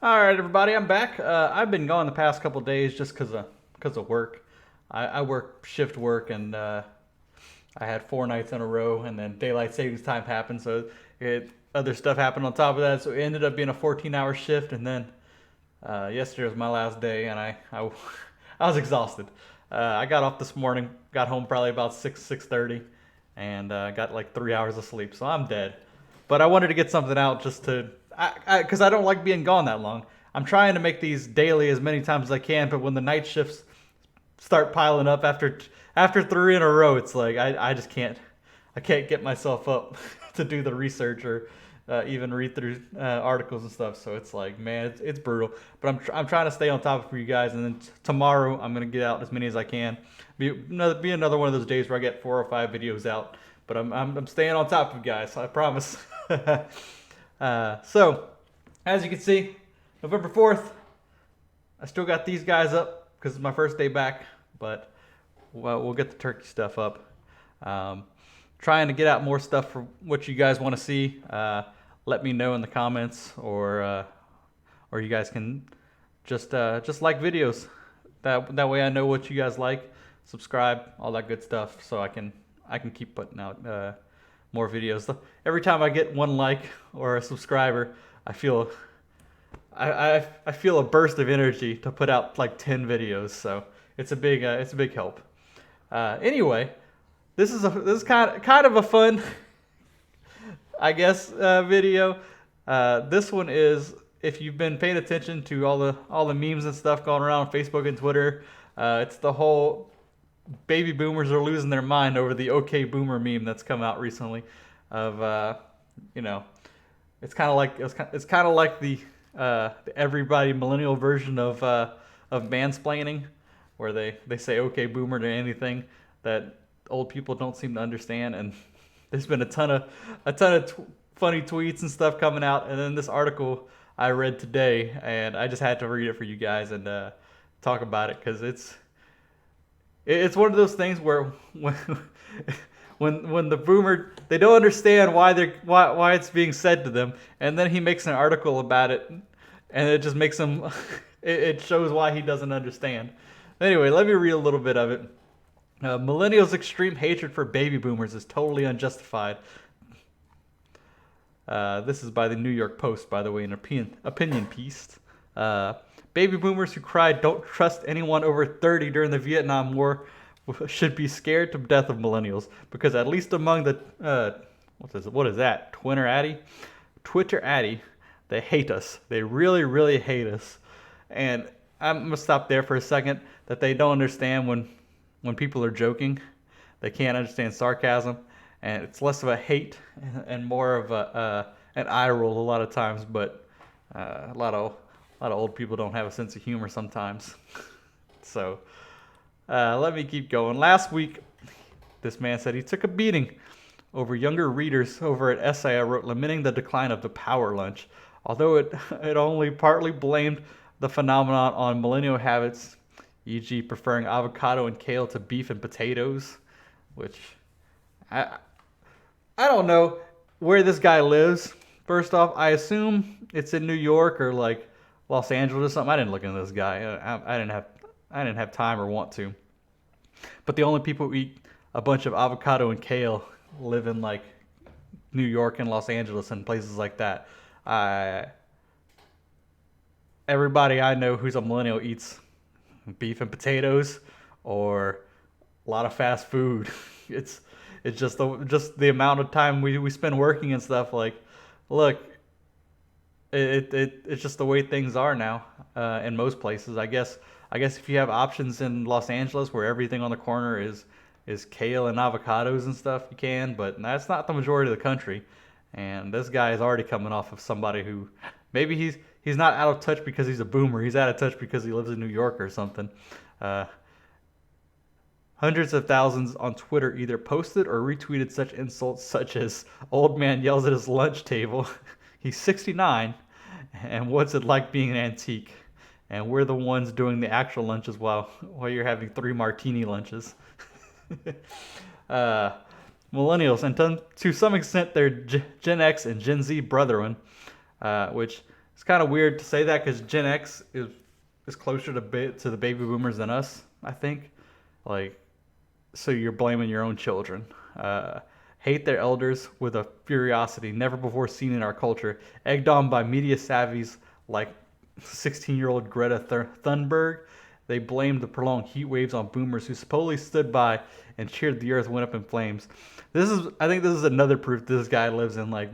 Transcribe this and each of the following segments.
All right, everybody, I'm back. I've been gone the past couple days just because of work. I work shift work, and I had 4 nights in a row, and then daylight savings time happened, so other stuff happened on top of that. So it ended up being a 14-hour shift, and then yesterday was my last day, and I I was exhausted. I got off this morning, got home probably about 6:30, and got like 3 hours of sleep, so I'm dead. But I wanted to get something out just to, because I don't like being gone that long. I'm trying to make these daily as many times as I can, but when the night shifts start piling up after three in a row, it's like I just can't get myself up to do the research or even read through articles and stuff. So it's like, man, it's brutal. But I'm trying to stay on top of it for you guys, and then tomorrow I'm gonna get out as many as I can. Be another one of those days where I get 4 or 5 videos out. But I'm staying on top of you guys. I promise. So as you can see, November 4th, I still got these guys up because it's my first day back, but we'll get the turkey stuff up. Um, Trying to get out more stuff for what you guys want to see. Let me know in the comments, or you guys can just like videos. That way I know what you guys like. Subscribe, all that good stuff, so I can keep putting out more videos. Every time I get one like or a subscriber, I feel I feel a burst of energy to put out like 10 videos. So it's a big help. Anyway, this is kind of a fun, I guess, video. This one is, if you've been paying attention to all the memes and stuff going around on Facebook and Twitter. It's the whole baby boomers are losing their mind over the OK Boomer meme that's come out recently. Of you know, it's kind of like the everybody millennial version of mansplaining, where they say "Okay, boomer" to anything that old people don't seem to understand. And there's been a ton of funny tweets and stuff coming out. And then this article I read today, and I just had to read it for you guys and talk about it because it's one of those things where when when the boomer, they don't understand why it's being said to them, and then he makes an article about it, and it just makes him it shows why he doesn't understand. Anyway, let me read a little bit of it. Millennials' extreme hatred for baby boomers is totally unjustified. This is by the New York Post, by the way, an opinion piece. Uh, Baby boomers who cried "Don't trust anyone over 30" during the Vietnam War should be scared to death of millennials, because at least among the what is that, Twitter Addy, they hate us. They really, really hate us. And I'm gonna stop there for a second. That they don't understand when people are joking. They can't understand sarcasm, and it's less of a hate and more of an eye roll a lot of times. But a lot of old people don't have a sense of humor sometimes. So let me keep going. Last week, this man said he took a beating over younger readers over an essay I wrote lamenting the decline of the power lunch, although it only partly blamed the phenomenon on millennial habits, e.g., preferring avocado and kale to beef and potatoes, which I I don't know where this guy lives. First off, I assume it's in New York or like Los Angeles or something. I didn't look into this guy. I didn't have time or want to. But the only people who eat a bunch of avocado and kale live in like New York and Los Angeles and places like that. I Everybody I know who's a millennial eats beef and potatoes or a lot of fast food. It's it's just the amount of time we spend working and stuff. Like, look, it's just the way things are now in most places. I guess if you have options in Los Angeles where everything on the corner is kale and avocados and stuff, you can. But that's not the majority of the country. And this guy is already coming off of somebody who maybe he's not out of touch because he's a boomer. He's out of touch because he lives in New York or something. Uh, Hundreds of thousands on Twitter either posted or retweeted such insults such as "Old man yells at his lunch table," "He's 69," and "What's it like being an antique?" And "We're the ones doing the actual lunches while you're having three martini lunches." uh, Millennials, and to some extent their Gen X and Gen Z brethren, which it's kind of weird to say that because Gen X is closer to the baby boomers than us, I think. Like, so you're blaming your own children. Hate their elders with a furiosity never before seen in our culture, egged on by media savvies like 16-year-old Greta Thunberg. They blamed the prolonged heat waves on boomers who supposedly stood by and cheered the earth went up in flames. I think this is another proof this guy lives in like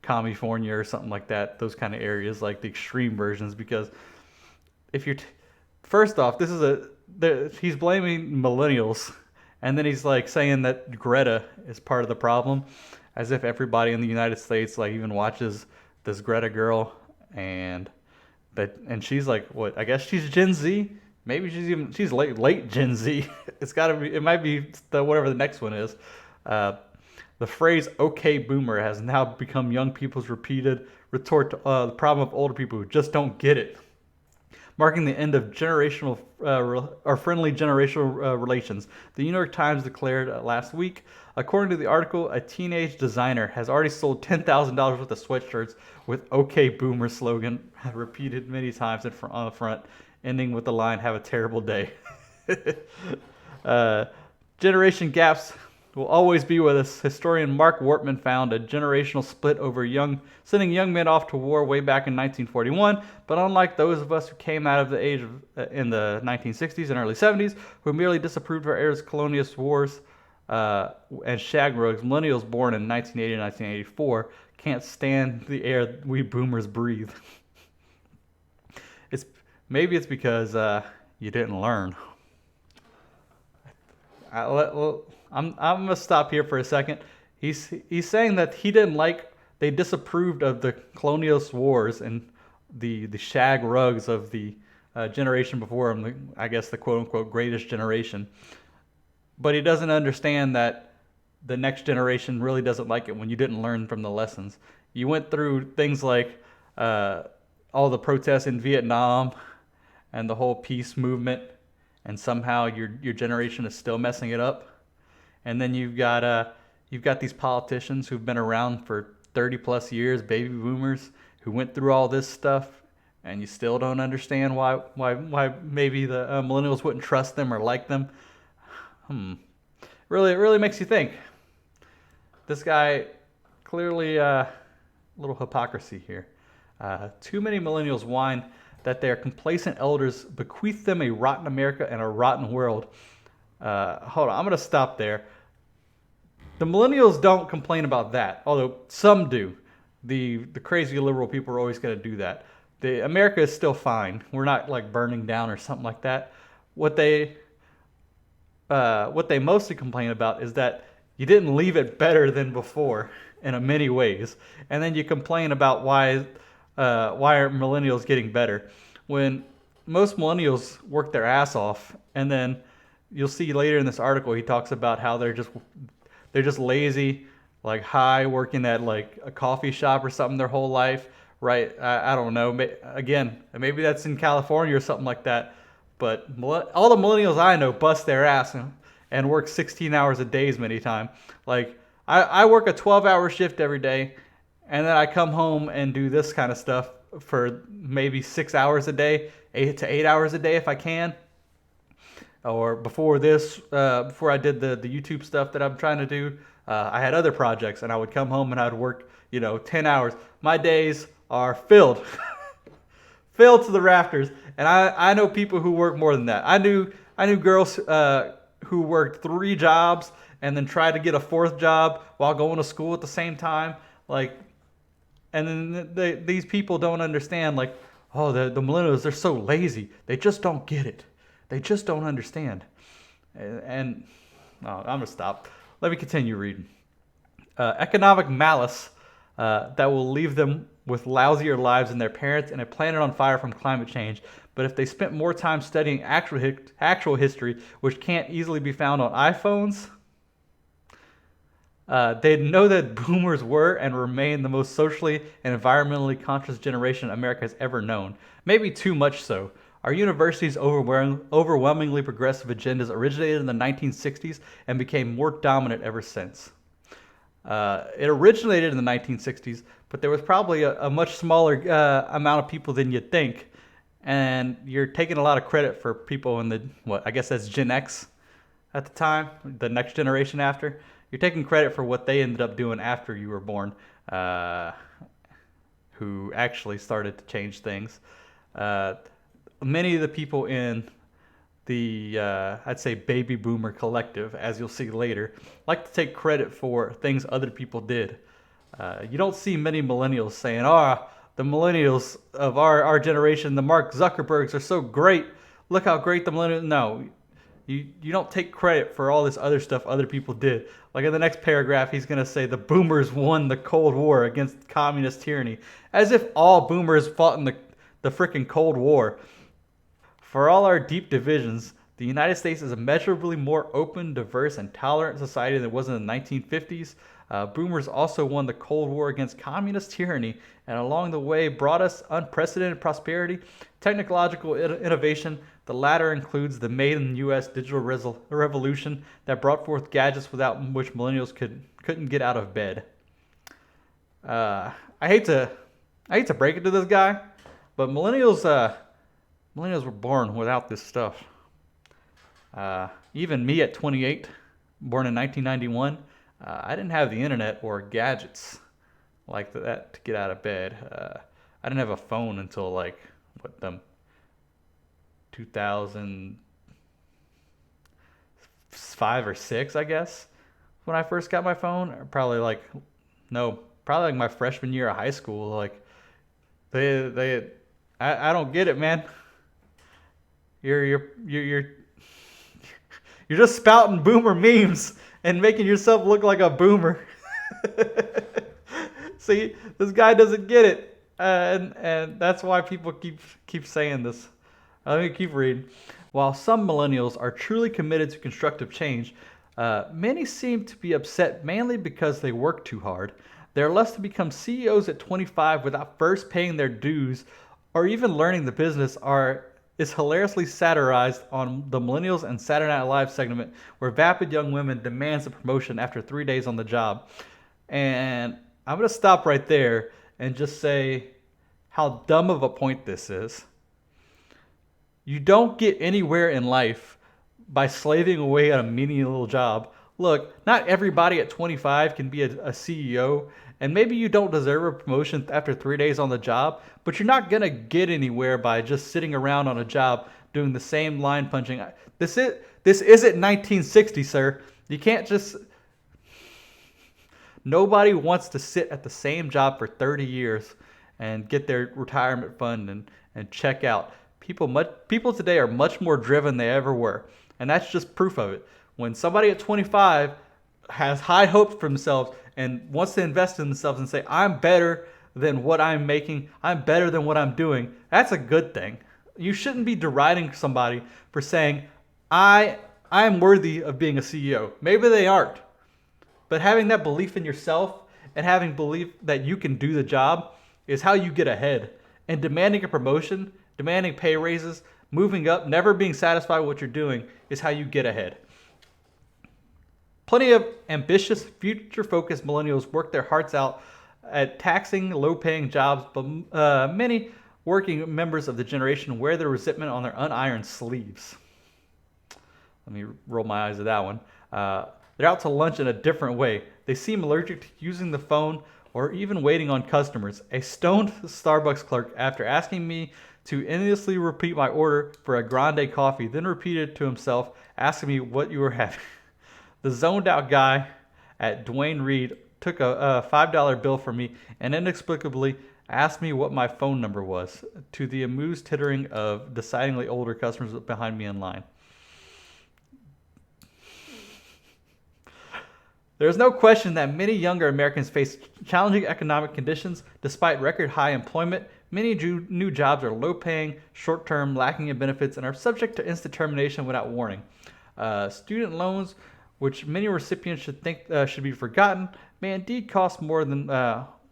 California or something like that, those kind of areas, like the extreme versions. Because if you're first off, he's blaming millennials, and then he's like saying that Greta is part of the problem, as if everybody in the United States like even watches this Greta girl, and she's like, what? I guess she's Gen Z. Maybe she's late Gen Z. It might be whatever the next one is. The phrase "okay boomer" has now become young people's repeated retort to the problem of older people who just don't get it, marking the end of friendly generational relations. The New York Times declared last week, according to the article, a teenage designer has already sold $10,000 worth of sweatshirts with "OK Boomer" slogan repeated many times on the front, ending with the line, "Have a terrible day." Generation gaps will always be with us. Historian Mark Wortman found a generational split over sending young men off to war way back in 1941. But unlike those of us who came out of the age in the 1960s and early 70s, who merely disapproved of our era's colonialist wars and shag rugs, millennials born in 1980 and 1984 can't stand the air we boomers breathe. Maybe it's because you didn't learn. I'm gonna stop here for a second. He's saying that they disapproved of the colonialist wars and the shag rugs of the generation before him. I guess the quote unquote greatest generation. But he doesn't understand that the next generation really doesn't like it when you didn't learn from the lessons. You went through things like all the protests in Vietnam and the whole peace movement, and somehow your generation is still messing it up. And then you've got these politicians who've been around for 30 plus years, baby boomers, who went through all this stuff, and you still don't understand why maybe the millennials wouldn't trust them or like them. Really, it really makes you think. This guy clearly a little hypocrisy here. Too many millennials whine that their complacent elders bequeath them a rotten America and a rotten world. Hold on, I'm gonna stop there. The millennials don't complain about that, although some do. The crazy liberal people are always going to do that. America is still fine. We're not like burning down or something like that. What they mostly complain about is that you didn't leave it better than before in many ways, and then you complain about why are millennials getting better when most millennials work their ass off. And then you'll see later in this article he talks about how they're just lazy, like high, working at like a coffee shop or something their whole life, right? I don't know. Again, maybe that's in California or something like that. But all the millennials I know bust their ass and work 16 hours a day many times. Like I work a 12-hour shift every day, and then I come home and do this kind of stuff for maybe 6 hours a day, 8 to 8 hours a day if I can. Or before I did the YouTube stuff that I'm trying to do, I had other projects, and I would come home and I'd work, 10 hours. My days are filled, filled to the rafters. And I know people who work more than that. I knew girls who worked 3 jobs and then tried to get a 4th job while going to school at the same time. And then these people don't understand, the millennials, they're so lazy. They just don't get it. They just don't understand. I'm going to stop. Let me continue reading. Economic malice that will leave them with lousier lives than their parents and a planet on fire from climate change. But if they spent more time studying actual history, which can't easily be found on iPhones, they'd know that boomers were and remain the most socially and environmentally conscious generation America has ever known. Maybe too much so. Our university's overwhelmingly progressive agendas originated in the 1960s and became more dominant ever since. It originated in the 1960s, but there was probably a much smaller amount of people than you'd think. And you're taking a lot of credit for people in the, what, I guess that's Gen X at the time, the next generation after. You're taking credit for what they ended up doing after you were born, who actually started to change things. Many of the people in the, I'd say, baby boomer collective, as you'll see later, like to take credit for things other people did. You don't see many millennials saying, "Oh, the millennials of our generation, the Mark Zuckerbergs are so great. Look how great the millennials." No, you don't take credit for all this other stuff other people did. Like in the next paragraph, he's going to say the boomers won the Cold War against communist tyranny, as if all boomers fought in the freaking Cold War. For all our deep divisions, the United States is a measurably more open, diverse, and tolerant society than it was in the 1950s. Boomers also won the Cold War against communist tyranny, and along the way brought us unprecedented prosperity, technological innovation. The latter includes the made in the U.S. digital revolution that brought forth gadgets without which millennials couldn't get out of bed. I hate to break it to this guy, but millennials were born without this stuff. Even me at 28, born in 1991, I didn't have the internet or gadgets like that to get out of bed. I didn't have a phone until like 2005 or 6, I guess, when I first got my phone. Or probably like my freshman year of high school. Like I don't get it, man. You're just spouting boomer memes and making yourself look like a boomer. See, this guy doesn't get it, and that's why people keep saying this. Let me keep reading. While some millennials are truly committed to constructive change, many seem to be upset mainly because they work too hard. They're less to become CEOs at 25 without first paying their dues or even learning the business is hilariously satirized on the Millennials and Saturday Night Live segment where vapid young women demands a promotion after 3 days on the job. And I'm going to stop right there and just say how dumb of a point this is. You don't get anywhere in life by slaving away at a menial job. Look, not everybody at 25 can be a CEO, and maybe you don't deserve a promotion after 3 days on the job, but you're not going to get anywhere by just sitting around on a job doing the same line punching. This isn't 1960, sir. You can't just... Nobody wants to sit at the same job for 30 years and get their retirement fund and check out. People today are much more driven than they ever were, and that's just proof of it. When somebody at 25 has high hopes for themselves and wants to invest in themselves and say, "I'm better than what I'm making, I'm better than what I'm doing," that's a good thing. You shouldn't be deriding somebody for saying, I am worthy of being a CEO. Maybe they aren't. But having that belief in yourself and having belief that you can do the job is how you get ahead. And demanding a promotion, demanding pay raises, moving up, never being satisfied with what you're doing is how you get ahead. Plenty of ambitious, future-focused millennials work their hearts out at taxing, low-paying jobs, but many working members of the generation wear their resentment on their unironed sleeves. Let me roll my eyes at that one. They're out to lunch in a different way. They seem allergic to using the phone or even waiting on customers. A stoned Starbucks clerk, after asking me to endlessly repeat my order for a grande coffee, then repeated to himself, asking me what you were having. The zoned out guy at Dwayne Reed took a $5 bill from me and inexplicably asked me what my phone number was, to the amused tittering of decidedly older customers behind me in line. There's no question that many younger Americans face challenging economic conditions. Despite record high employment, many new jobs are low paying, short term, lacking in benefits, and are subject to instant termination without warning. Student loans, which many recipients should think should be forgotten, may indeed cost more than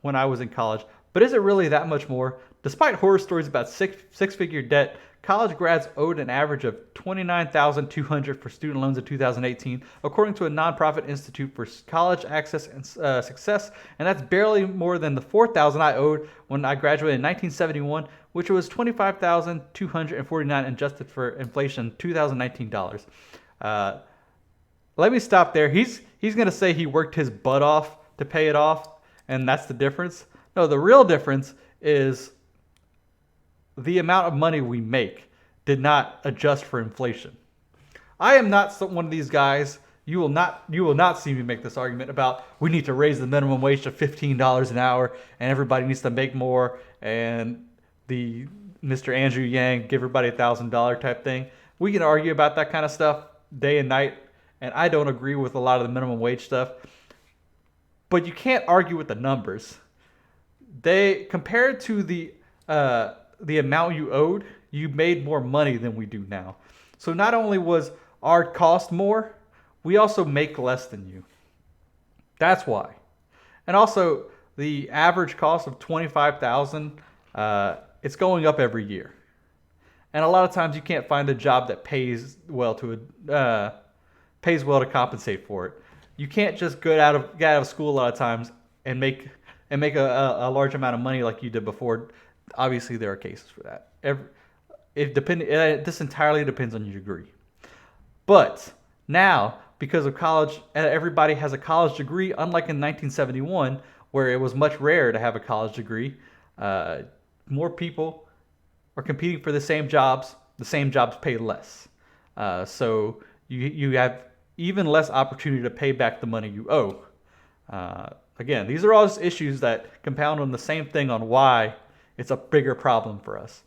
when I was in college. But is it really that much more? Despite horror stories about six-figure debt, college grads owed an average of $29,200 for student loans in 2018, according to a nonprofit institute for college access and success, and that's barely more than the $4,000 I owed when I graduated in 1971, which was $25,249 adjusted for inflation, 2019 dollars. Let me stop there. He's going to say he worked his butt off to pay it off, and that's the difference. No, the real difference is the amount of money we make did not adjust for inflation. I am not one of these guys. You will not see me make this argument about we need to raise the minimum wage to $15 an hour and everybody needs to make more and the Mr. Andrew Yang give everybody $1,000 type thing. We can argue about that kind of stuff day and night, and I don't agree with a lot of the minimum wage stuff. But you can't argue with the numbers. They compared to the amount you owed, you made more money than we do now. So not only was our cost more, we also make less than you. That's why. And also the average cost of $25,000, it's going up every year. And a lot of times you can't find a job that pays well to compensate for it. You can't just get out of school a lot of times and make a large amount of money like you did before. Obviously, there are cases for that. This entirely depends on your degree. But now, because of college, everybody has a college degree, unlike in 1971, where it was much rarer to have a college degree. More people are competing for the same jobs. The same jobs pay less. So you have even less opportunity to pay back the money you owe. Again, these are all just issues that compound on the same thing on why it's a bigger problem for us.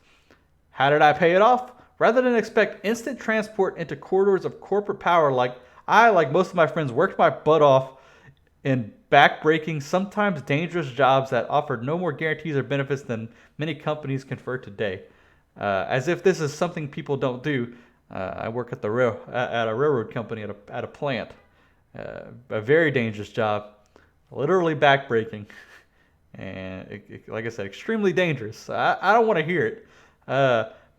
How did I pay it off? Rather than expect instant transport into corridors of corporate power, like most of my friends, worked my butt off in back-breaking, sometimes dangerous jobs that offered no more guarantees or benefits than many companies confer today. As if this is something people don't do, I work at a railroad company at a plant. A very dangerous job, literally back-breaking. And like I said, extremely dangerous. I don't want to hear it.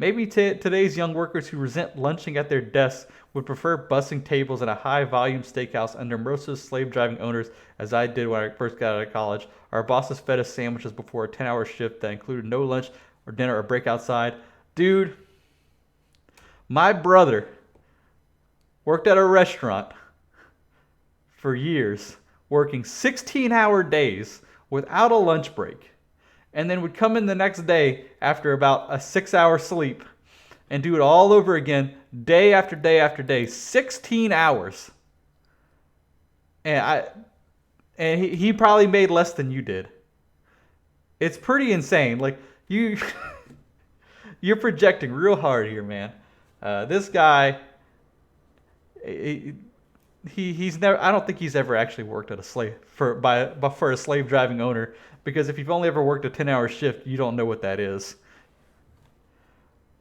Maybe today's young workers who resent lunching at their desks would prefer bussing tables at a high-volume steakhouse under merciless slave-driving owners, as I did when I first got out of college. Our bosses fed us sandwiches before a 10-hour shift that included no lunch or dinner or break outside. Dude, my brother worked at a restaurant for years, working 16-hour days without a lunch break, and then would come in the next day after about a 6-hour sleep and do it all over again, day after day after day, 16 hours. And he probably made less than you did. It's pretty insane. Like you're projecting real hard here, man. This guy, he's never. I don't think he's ever actually worked at a for a slave driving owner, because if you've only ever worked a 10-hour shift, you don't know what that is.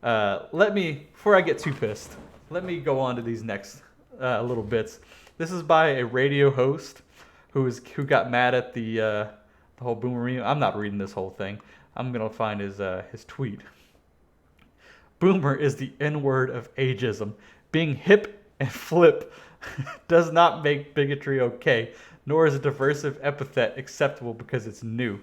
Before I get too pissed, let me go on to these next little bits. This is by a radio host who got mad at the whole boomer meme. I'm not reading this whole thing. I'm gonna find his tweet. Boomer is the N-word of ageism. Being hip and flip does not make bigotry okay, nor is a diversive epithet acceptable because it's new.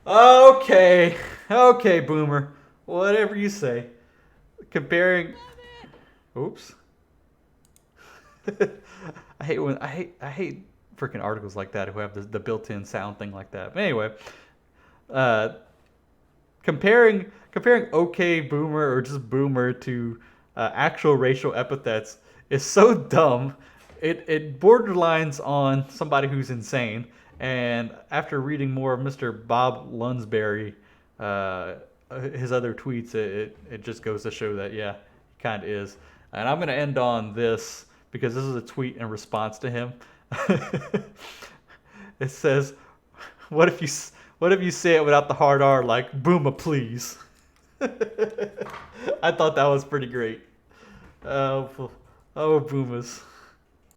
Okay, boomer. Whatever you say. Comparing... Oops. I hate freaking articles like that who have the built-in sound thing like that. But anyway, comparing okay boomer or just boomer to actual racial epithets is so dumb. It borderlines on somebody who's insane. And after reading more of Mr. Bob Lunsberry, his other tweets, it just goes to show that, yeah, he kind of is. And I'm going to end on this because this is a tweet in response to him. It says, what if you say it without the hard R, like "booma please"? I thought that was pretty great. Oh, boomas.